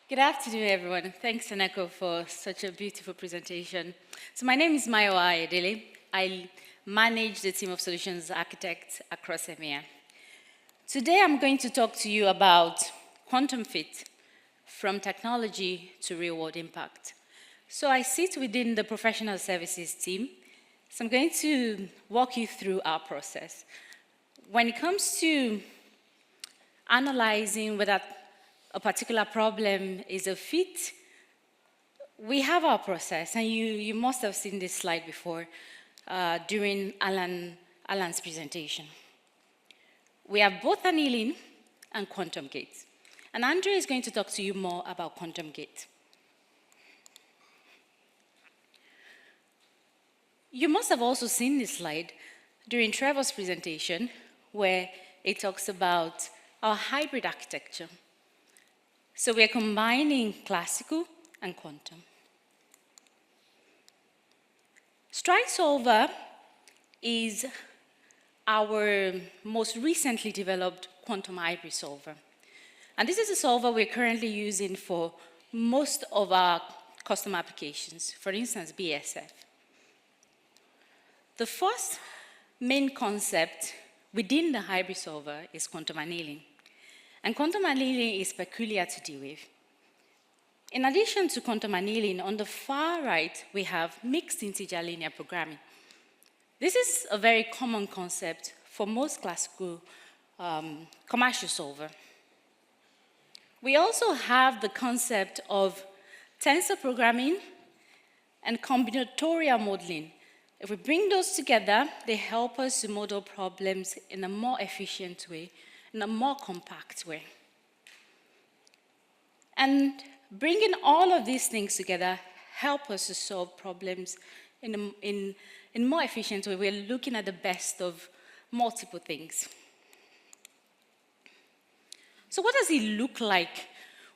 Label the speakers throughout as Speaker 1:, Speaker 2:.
Speaker 1: Good afternoon, everyone. Thanks, Aneko, for such a beautiful presentation. So my name is Mayowa Ayodele. I manage the team of solutions architects across EMEA. Today, I'm going to talk to you about quantum fit, from technology to real-world impact. So I sit within the professional services team. So I'm going to walk you through our process. When it comes to analyzing whether a particular problem is a fit, we have our process, and you must have seen this slide before during Alan's presentation. We have both annealing and quantum gate. And Andrea is going to talk to you more about quantum gate. You must have also seen this slide during Trevor's presentation, where it talks about our hybrid architecture. So we're combining classical and quantum. Stride Solver is our most recently developed quantum hybrid solver. And this is a solver we're currently using for most of our custom applications, for instance, BSF. The first main concept within the hybrid solver is quantum annealing. And quantum annealing is peculiar to deal with. In addition to quantum annealing, on the far right, we have mixed integer linear programming. This is a very common concept for most classical commercial solver. We also have the concept of tensor programming and combinatorial modeling. If we bring those together, they help us to model problems in a more efficient way, in a more compact way. And bringing all of these things together help us to solve problems in a more efficient way. We're looking at the best of multiple things. So what does it look like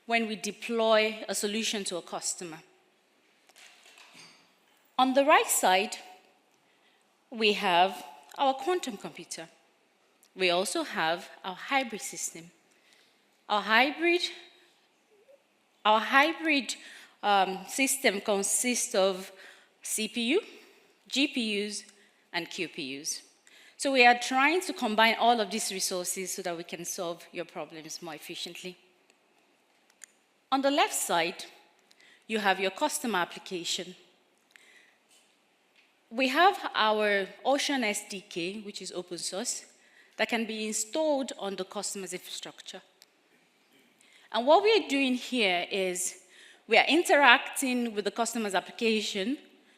Speaker 1: when we deploy a solution to a customer? On the right side, we have our quantum computer. We also have our hybrid system. Our hybrid system consists of CPU, GPUs, and QPUs. So we are trying to combine all of these resources so that we can solve your problems more efficiently. On the left side, you have your customer application. We have our Ocean SDK, which is open source, that can be installed on the customer's infrastructure. And what we are doing here is we are interacting with the customer's application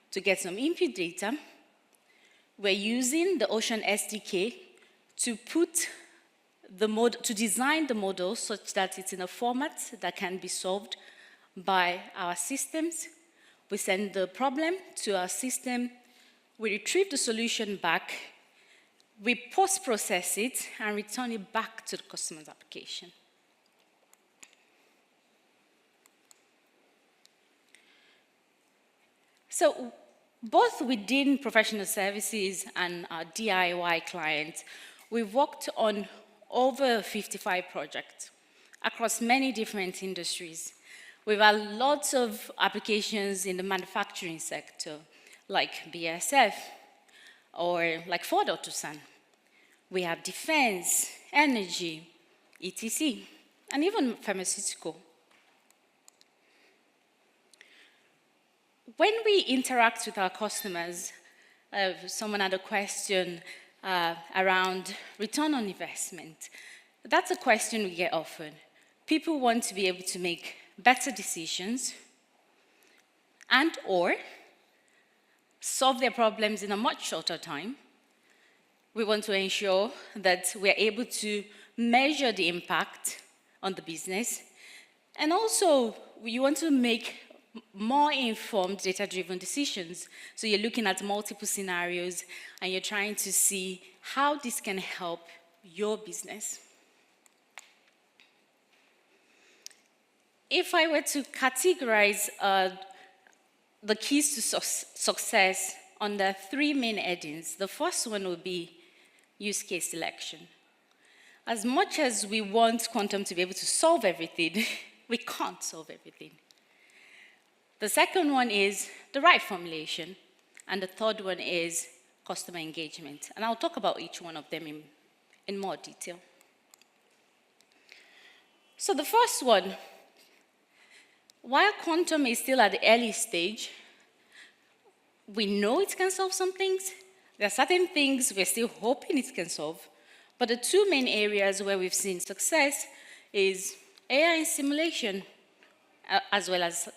Speaker 1: to get some input data. We're using the Ocean SDK to design the model such that it's in a format that can be solved by our systems. We send the problem to our system. We retrieve the solution back. We post-process it and return it back to the customer's application. So both within professional services and our DIY clients, we've worked on over 55 projects across many different industries. We've had lots of applications in the manufacturing sector, like BSF, or like Ford Otosan. We have defense, energy, etc., and even pharmaceutical. When we interact with our customers, someone had a question around return on investment. That's a question we get often. People want to be able to make better decisions and/or solve their problems in a much shorter time. We want to ensure that we're able to measure the impact on the business. And also, you want to make more informed, data-driven decisions. So you're looking at multiple scenarios, and you're trying to see how this can help your business. If I were to categorize the keys to success under three main headings, the first one would be use case selection. As much as we want quantum to be able to solve everything, We can't solve everything. The second one is the right formulation, and the third one is customer engagement. And I'll talk about each one of them in more detail. So the first one, while quantum is still at the early stage, we know it can solve some things. There are certain things we're still hoping it can solve. But the two main areas where we've seen success is AI and simulation, as well as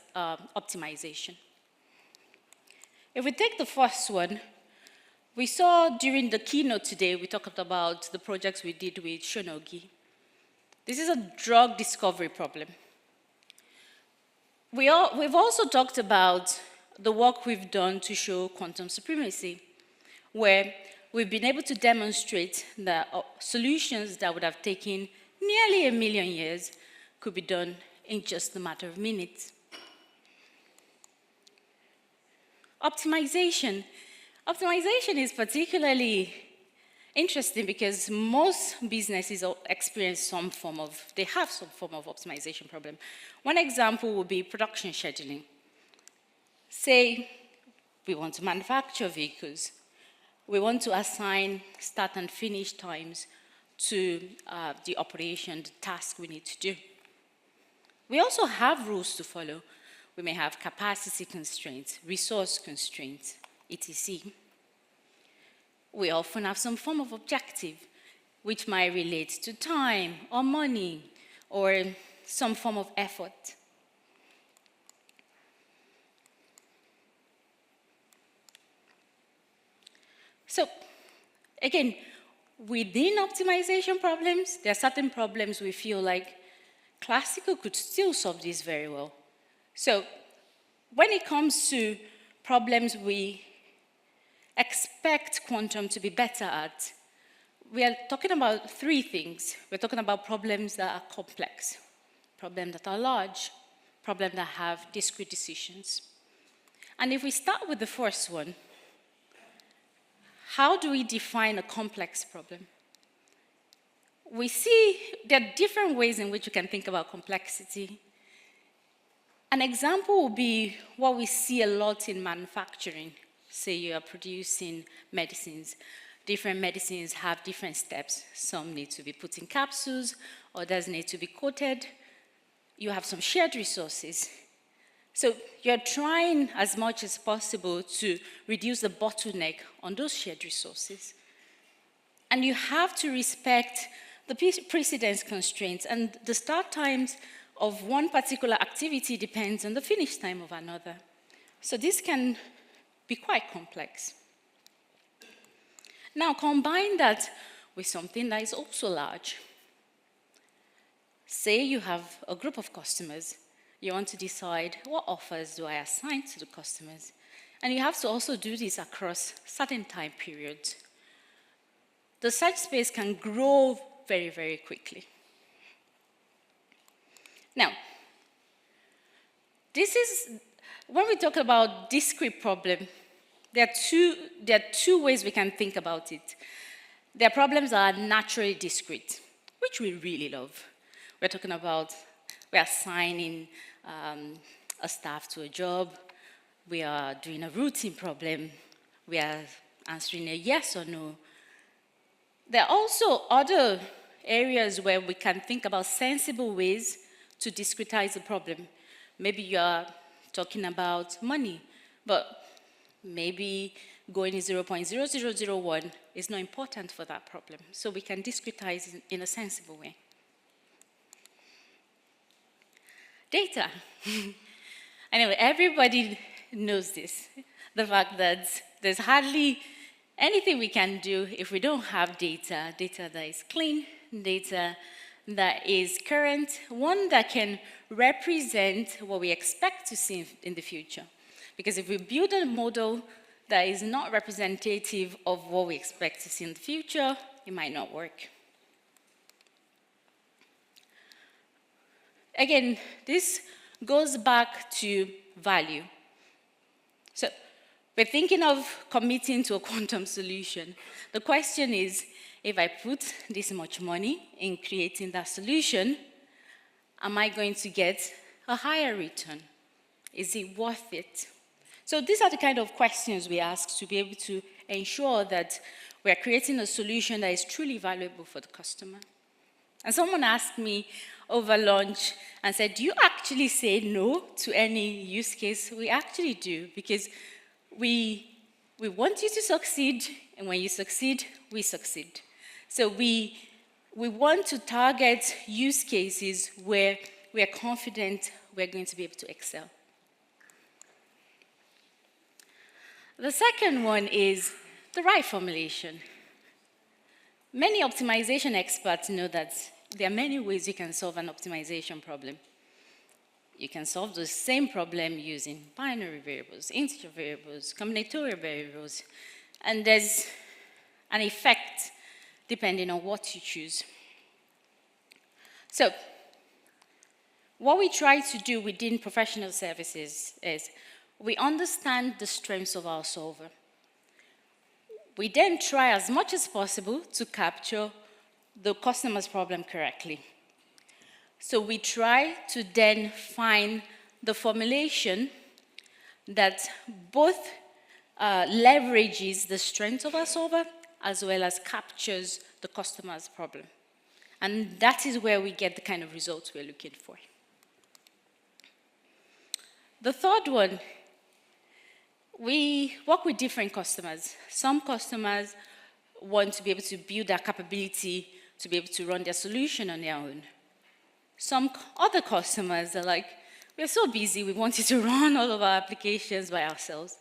Speaker 1: optimization. If we take the first one, we saw during the keynote today, we talked about the projects we did with Shonogi. This is a drug discovery problem. We've also talked about the work we've done to show quantum supremacy, where we've been able to demonstrate that solutions that would have taken nearly 1 million years could be done in just a matter of minutes. Optimization. Optimization is particularly interesting because most businesses experience some form of optimization problem. One example would be production scheduling. Say we want to manufacture vehicles. We want to assign start and finish times to the operation, the task we need to do. We also have rules to follow. We may have capacity constraints, resource constraints, etc. We often have some form of objective, which might relate to time or money or some form of effort. So, again, within optimization problems, there are certain problems we feel like classical could still solve this very well. So, when it comes to problems we expect quantum to be better at, we are talking about 3 things. We're talking about problems that are complex, problems that are large, problems that have discrete decisions. And if we start with the first one, how do we define a complex problem? We see there are different ways in which you can think about complexity. An example would be what we see a lot in manufacturing. Say you are producing medicines. Different medicines have different steps. Some need to be put in capsules, others need to be coated. You have some shared resources. So you're trying as much as possible to reduce the bottleneck on those shared resources. And you have to respect the precedence constraints, and the start times of one particular activity depends on the finish time of another. So this can be quite complex. Now combine that with something that is also large. Say you have a group of customers. You want to decide what offers do I assign to the customers. And you have to also do this across certain time periods. The search space can grow very, very quickly. Now, when we talk about discrete problem, there are two ways we can think about it. There are problems that are naturally discrete, which we really love. We're talking about, we're assigning a staff to a job, we are doing a routine problem, we are answering a yes or no. There are also other areas where we can think about sensible ways to discretize the problem. Maybe you are talking about money, but maybe going 0.0001 is not important for that problem. So we can discretize in a sensible way. Data. Anyway, everybody knows this. The fact that there's hardly anything we can do if we don't have data that is clean, data that is current, one that can represent what we expect to see in the future. Because if we build a model that is not representative of what we expect to see in the future, it might not work. Again, this goes back to value. So we're thinking of committing to a quantum solution. The question is, if I put this much money in creating that solution, am I going to get a higher return? Is it worth it? So these are the kind of questions we ask to be able to ensure that we are creating a solution that is truly valuable for the customer. And someone asked me over lunch and said, do you actually say no to any use case? We actually do, because we want you to succeed, and when you succeed, we succeed. So we want to target use cases where we are confident we're going to be able to excel. The second one is the right formulation. Many optimization experts know that there are many ways you can solve an optimization problem. You can solve the same problem using binary variables, integer variables, combinatorial variables, and there's an effect depending on what you choose. So, what we try to do within professional services is we understand the strengths of our solver. We then try as much as possible to capture the customer's problem correctly. So we try to then find the formulation that both leverages the strengths of our solver as well as captures the customer's problem. And that is where we get the kind of results we're looking for. The third one, we work with different customers. Some customers want to be able to build their capability to be able to run their solution on their own. Some other customers are like, we're so busy, we want you to run all of our applications by ourselves.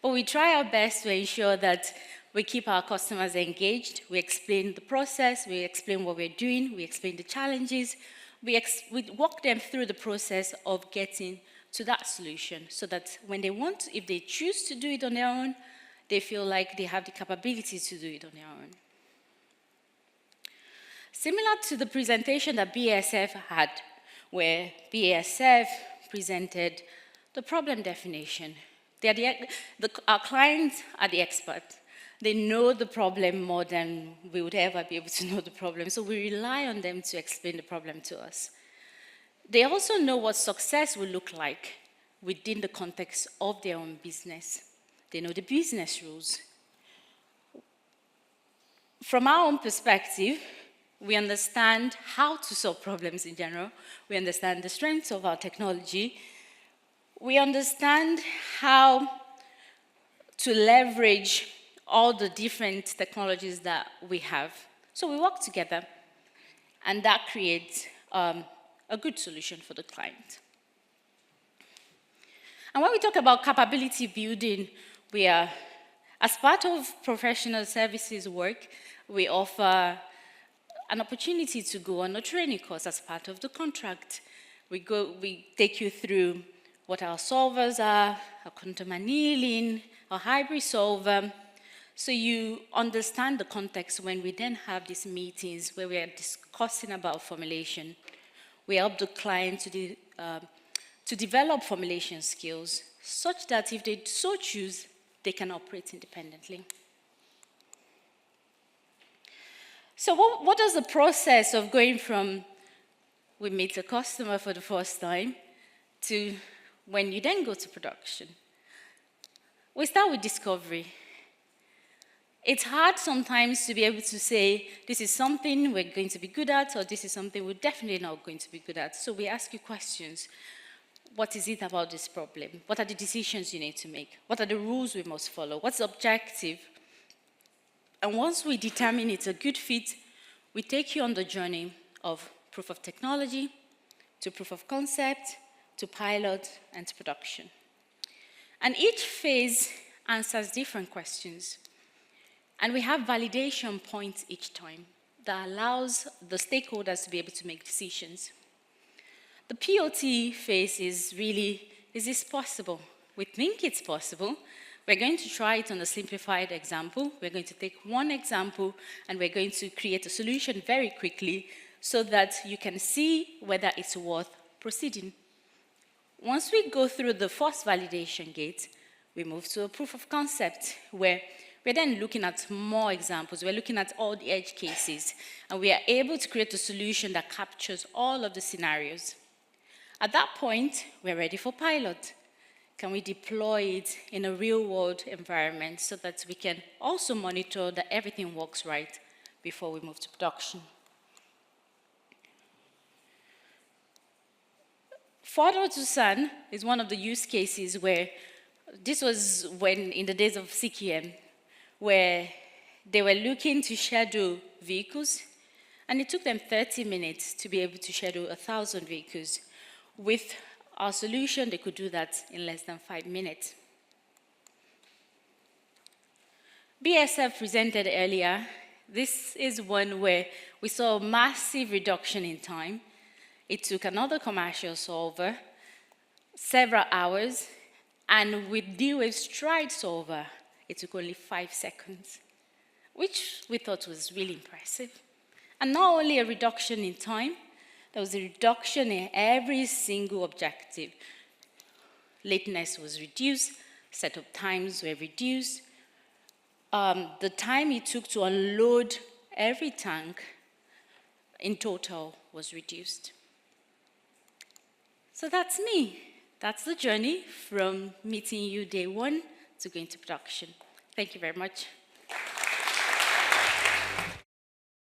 Speaker 1: But we try our best to ensure that we keep our customers engaged, we explain the process, we explain what we're doing, we explain the challenges, we walk them through the process of getting to that solution so that when they want, if they choose to do it on their own, they feel like they have the capability to do it on their own. Similar to the presentation that BASF had, where BASF presented the problem definition. Our clients are the experts. They know the problem more than we would ever be able to know the problem, so we rely on them to explain the problem to us. They also know what success will look like within the context of their own business. They know the business rules. From our own perspective, we understand how to solve problems in general. We understand the strengths of our technology. We understand how to leverage all the different technologies that we have. So we work together, and that creates a good solution for the client. And when we talk about capability building, we are, as part of professional services work, we offer an opportunity to go on a training course as part of the contract. We take you through what our solvers are, our quantum annealing, our hybrid solver, so you understand the context when we then have these meetings where we are discussing about formulation. We help the client to develop formulation skills such that if they so choose, they can operate independently. So what is the process of going from we meet a customer for the first time to when you then go to production? We start with discovery. It's hard sometimes to be able to say, this is something we're going to be good at, or this is something we're definitely not going to be good at. So we ask you questions. What is it about this problem? What are the decisions you need to make? What are the rules we must follow? What's the objective? And once we determine it's a good fit, we take you on the journey of proof of technology, to proof of concept, to pilot, and to production. And each phase answers different questions. And we have validation points each time that allows the stakeholders to be able to make decisions. The POT phase is really, is this possible? We think it's possible. We're going to try it on a simplified example. We're going to take one example, and we're going to create a solution very quickly so that you can see whether it's worth proceeding. Once we go through the first validation gate, we move to a proof of concept, where We're then looking at more examples. We're looking at all the edge cases, and we are able to create a solution that captures all of the scenarios. At that point, we're ready for pilot. Can we deploy it in a real-world environment so that we can also monitor that everything works right before we move to production? Father to son is one of the use cases where this was when in the days of CQM, where they were looking to schedule vehicles, and it took them 30 minutes to be able to schedule 1,000 vehicles. With our solution, they could do that in less than 5 minutes. BSF presented earlier. This is one where we saw a massive reduction in time. It took another commercial solver several hours, and with D-Wave Stride solver, it took only 5 seconds, which we thought was really impressive. And not only a reduction in time, there was a reduction in every single objective. Lateness was reduced, setup times were reduced. The time it took to unload every tank in total was reduced. So that's me. That's the journey from meeting you day one to going to production. Thank you very much.